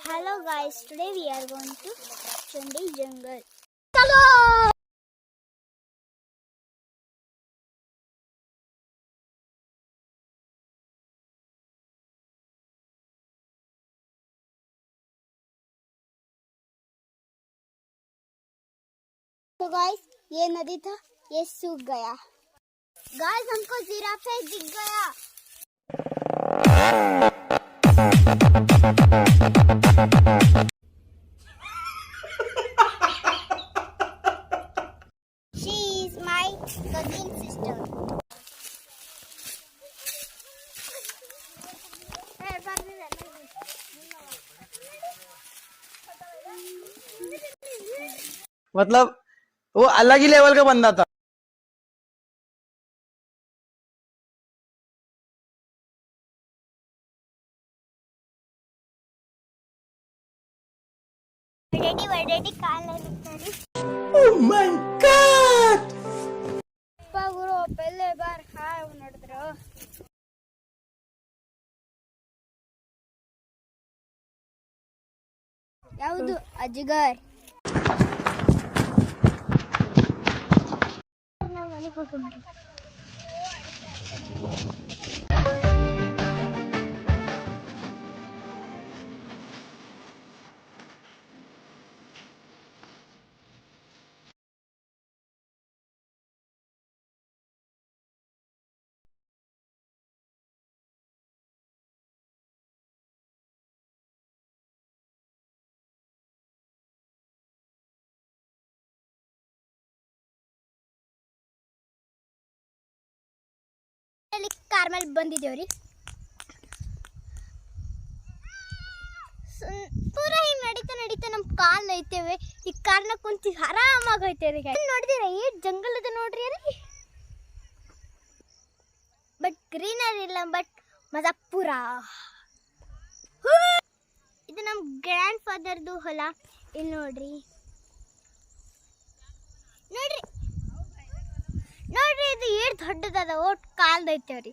Hello guys, today we are going to Chandi Jungle. Hello! तो guys ये नदी था, ये सूख गया। गाइस हमको जिराफे दिख गया। She is my cousin sister. मतलब वो अलग ही लेवल का बंदा था। Ready ಕಾಲ ಇರುತ್ತಾರೆ। Oh my God! ಪಗುರು ಪೆಲ್ಲೆ ಬಾರ್ ಹಾಯ್ ನೋಡಿದ್ರು। ಯಾವುದು ಅಜಗರ್? ಕಾರ್ ಮೇಲೆ ಬಂದಿದ್ದೇವ್ರಿ ಪೂರ ಹಿಂಗ್ ನಡೀತಾ ನಮ್ ಕಾಲ್ ಐತೇವೆ ಈ ಕಾರ್ನ ಕುಂತಿ ಆರಾಮಾಗಿ ಐತೇರಿ ನೋಡಿದಿರ ಏಟ್ ಜಂಗಲ್ ಅದ ನೋಡ್ರಿ ಅಲ್ಲಿ ಬಟ್ ಗ್ರೀನರಿ ಇಲ್ಲ ಬಟ್ ಮಜಾ ಪೂರ ಇದು ನಮ್ ಗ್ರ್ಯಾಂಡ್ ಫಾದರ್ದು ಹೊಲ ಇಲ್ಲಿ ನೋಡ್ರಿ ನೋಡ್ರಿ ಇದು ಏಟ್ ದೊಡ್ಡದದ ಓಟ್ ಕಾಲ್ದೈತೇವ್ರಿ